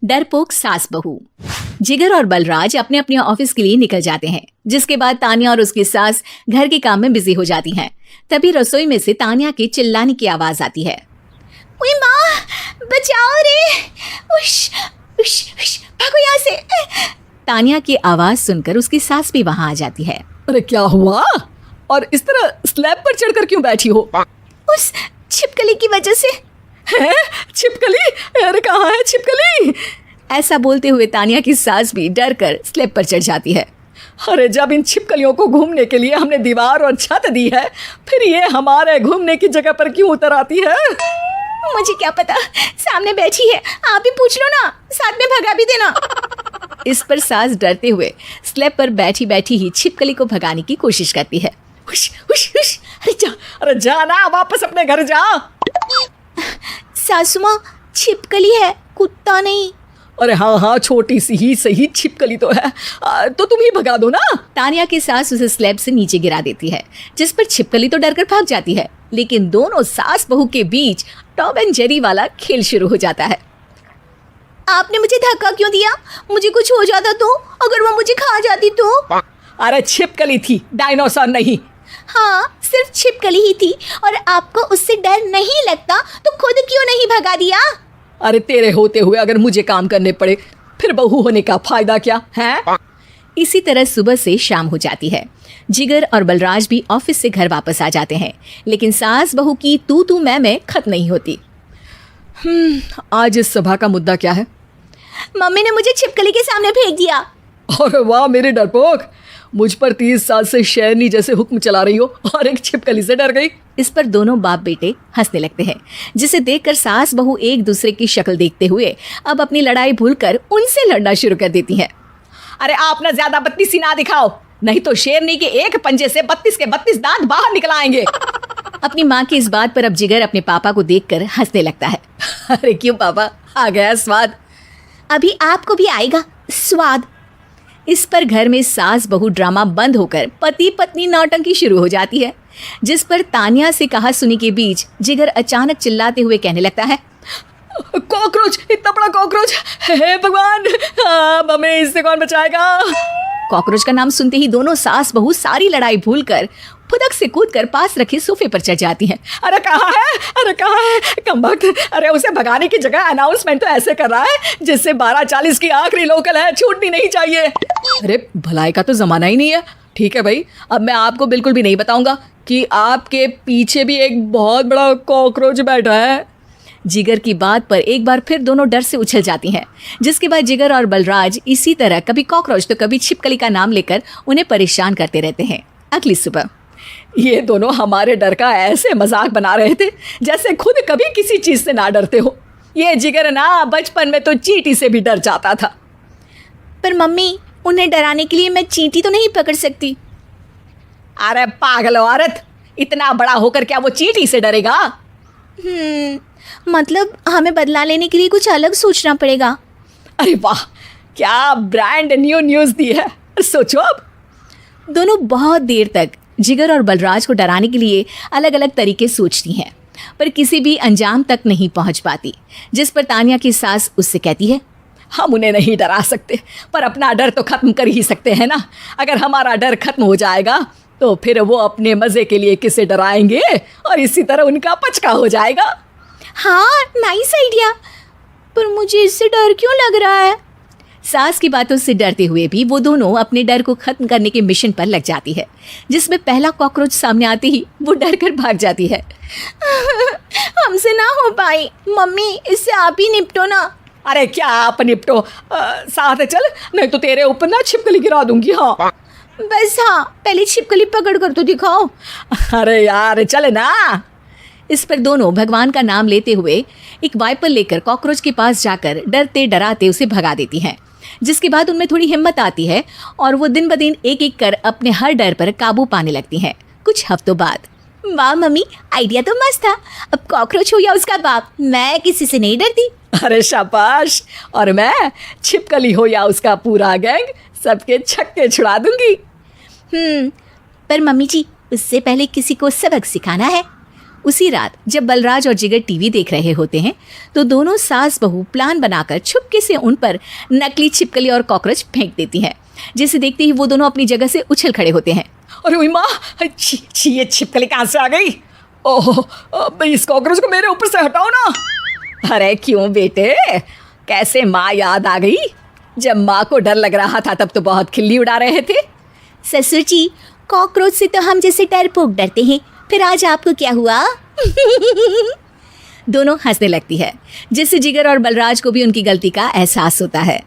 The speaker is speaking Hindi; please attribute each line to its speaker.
Speaker 1: डरपोक सास बहू। जिगर और बलराज अपने अपने ऑफिस के लिए निकल जाते हैं, जिसके बाद तानिया और उसकी सास घर के काम में बिजी हो जाती हैं। तभी रसोई में से तानिया के चिल्लाने की आवाज आती है। ओए माँ, बचाओ रे! उश, उश, उश, भागो यहाँ से! तानिया की आवाज सुनकर उसकी सास भी वहाँ आ जाती है।
Speaker 2: अरे क्या हुआ? और इस तरह स्लैब पर चढ़कर क्यों बैठी हो?
Speaker 1: उस छिपकली की वजह से।
Speaker 2: है? छिपकली? अरे कहाँ है छिपकली?
Speaker 1: ऐसा बोलते हुए तानिया की सास भी डर कर स्लैब पर चढ़ जाती है।
Speaker 2: अरे जब इन छिपकलियों को घूमने के लिए हमने दीवार और छत दी है, फिर ये हमारे घूमने की जगह पर क्यों उतर आती है?
Speaker 1: मुझे क्या पता, सामने बैठी है, आप भी पूछ लो ना, साथ में भगा भी देना। इस पर सास डरते हुए स्लैब पर बैठी बैठी ही छिपकली को भगाने की कोशिश करती है।
Speaker 2: हुश, हुश, हुश, अरे जा ना, वापस अपने घर जा।
Speaker 1: सासू माँ, छिपकली है, कुत्ता नहीं।
Speaker 2: अरे हाँ हाँ, छोटी सी ही सही छिपकली तो है, तो तुम ही भगा दो ना।
Speaker 1: तानिया की सास उसे स्लैब से नीचे गिरा देती है, जिस पर छिपकली तो डरकर भाग जाती है, लेकिन दोनों सास बहू के बीच टॉम एंड जेरी वाला खेल शुरू हो जाता है। आपने मुझे धक्का क्यों दिया? मुझे कुछ हो जाता तो? अगर वो मुझे खा जाती तो?
Speaker 2: अरे छिपकली थी, डायनासोर नहीं।
Speaker 1: हाँ, सिर्फ छिपकली ही थी, और आपको उससे डर नहीं लगता तो खुद क्यों नहीं भगा दिया?
Speaker 2: अरे तेरे होते हुए अगर मुझे काम करने पड़े, फिर बहू होने का फायदा क्या है?
Speaker 1: इसी तरह सुबह से शाम हो जाती है। जिगर और बलराज भी ऑफिस से घर वापस आ जाते हैं, लेकिन सास बहू की तू मैं खत्म नहीं होती।
Speaker 2: आज इस सभा का मुद्दा क्या है?
Speaker 1: मम्मी ने मुझे छिपकली के सामने फेंक दिया।
Speaker 2: अरे वाह मेरे डरपोक, मुझ पर 30 साल से शेरनी जैसे हुक्म चला रही हो और एक छिपकली से डर गई।
Speaker 1: इस पर दोनों बाप बेटे हंसने लगते हैं, जिसे देखकर सास बहू एक दूसरे की शक्ल देखते हुए अब अपनी लड़ाई भूलकर उनसे लड़ना शुरू कर देती हैं।
Speaker 2: अरे आप ना ज्यादा बत्तीसी ना दिखाओ, नहीं तो शेरनी के एक पंजे से 32 के 32 दांत बाहर निकल आएंगे।
Speaker 1: अपनी माँ की इस बात पर अब जिगर अपने पापा को देखकर हंसने लगता है।
Speaker 2: अरे क्यों पापा, आ गया स्वाद?
Speaker 1: अभी आपको भी आएगा स्वाद। इस पर घर में सास बहू ड्रामा बंद होकर पति पत्नी नौटंकी शुरू हो जाती है, जिस पर तानिया से कहा सुनी के बीच जिगर अचानक चिल्लाते हुए कहने लगता है।
Speaker 2: कॉकरोच, इतना बड़ा कॉकरोच! हे भगवान, हमें इससे कौन बचाएगा?
Speaker 1: कॉकरोच का नाम सुनते ही दोनों सास बहू सारी लड़ाई भूलकर फुदक से कूदकर पास रखे सोफे पर चढ़ जाती हैं।
Speaker 2: अरे कहाँ है? अरे कहाँ है कमबख्त? अरे उसे भगाने की जगह अनाउंसमेंट तो ऐसे कर रहा है जिससे 12:40 की आखिरी लोकल है, छूटनी नहीं चाहिए। अरे भलाई का तो जमाना ही नहीं है। ठीक है भाई, अब मैं आपको बिल्कुल भी नहीं बताऊंगा कि आपके पीछे भी एक बहुत बड़ा कॉकरोच बैठा है।
Speaker 1: जिगर की बात पर एक बार फिर दोनों डर से उछल जाती हैं, जिसके बाद जिगर और बलराज इसी तरह कभी कॉकरोच तो कभी छिपकली का नाम लेकर उन्हें परेशान करते रहते हैं। अगली सुबह
Speaker 2: ये दोनों हमारे डर का ऐसे मजाक बना रहे थे जैसे खुद कभी किसी चीज से ना डरते हो। ये जिगर ना बचपन में तो चींटी से भी डर जाता था।
Speaker 1: पर मम्मी, उन्हें डराने के लिए मैं चींटी तो नहीं पकड़ सकती।
Speaker 2: अरे पागल औरत, इतना बड़ा होकर क्या वो चींटी से डरेगा?
Speaker 1: मतलब हमें बदला लेने के लिए कुछ अलग सोचना पड़ेगा।
Speaker 2: अरे वाह, क्या ब्रांड न्यू न्यूज़ दी है। सोचो अब।
Speaker 1: दोनों बहुत देर तक जिगर और बलराज को डराने के लिए अलग अलग तरीके सोचती हैं, पर किसी भी अंजाम तक नहीं पहुंच पाती, जिस पर तानिया की सास उससे कहती है।
Speaker 2: हम उन्हें नहीं डरा सकते, पर अपना डर तो खत्म कर ही सकते हैं ना। अगर हमारा डर खत्म हो जाएगा तो फिर वो अपने मज़े के लिए किसे डराएंगे और इसी तरह उनका पचका हो जाएगा।
Speaker 1: हाँ, नाइस आइडिया, पर मुझे इससे डर क्यों लग रहा है? सास की बातों से डरते हुए भी वो दोनों अपने डर को खत्म करने के मिशन पर लग जाती है, जिसमें पहला कॉकरोच सामने आते ही वो डर कर भाग जाती है। हमसे ना हो पाई मम्मी, इससे आप ही निपटो ना।
Speaker 2: अरे क्या आप निपटो, साथ चल, नहीं तो तेरे ऊपर ना छिपकली गिरा दूंगी। हाँ
Speaker 1: बस, हाँ पहले छिपकली पकड़ कर तो दिखाओ।
Speaker 2: अरे यार चल ना।
Speaker 1: इस पर दोनों भगवान का नाम लेते हुए एक वाइपर लेकर कॉकरोच के पास जाकर डरते डराते उसे भगा देती हैं, जिसके बाद उनमें थोड़ी हिम्मत आती है और वो दिन ब दिन एक एक कर अपने हर डर पर काबू पाने लगती हैं। कुछ हफ्तों बाद। वाह मम्मी, आइडिया तो मस्त था। अब कॉकरोच हो या उसका बाप, मैं किसी से नहीं डरती।
Speaker 2: अरे शाबाश। और मैं छिपकली हो या उसका पूरा गैंग, सबके छक्के छुड़ा दूंगी।
Speaker 1: पर मम्मी जी, उससे पहले किसी को सबक सिखाना है। उसी रात जब बलराज और जिगर टीवी देख रहे होते हैं तो दोनों सास बहू प्लान बनाकर छुपके से उन पर नकली छिपकली और कॉकरोच फेंक देती हैं, जिसे देखते ही वो दोनों अपनी जगह से उछल खड़े होते हैं।
Speaker 2: अरे ओए माँ, छी ये छिपकली कहाँ से आ गई? ओह, इस कॉकरोच को मेरे ऊपर से हटाओ ना। अरे क्यों बेटे, कैसे माँ याद आ गई? जब माँ को डर लग रहा था तब तो बहुत खिल्ली उड़ा रहे थे।
Speaker 1: ससुर जी, कॉकरोच से तो हम जैसे डरपोक डरते हैं, फिर आज आपको क्या हुआ? दोनों हंसने लगती है, जिससे जिगर और बलराज को भी उनकी गलती का एहसास होता है।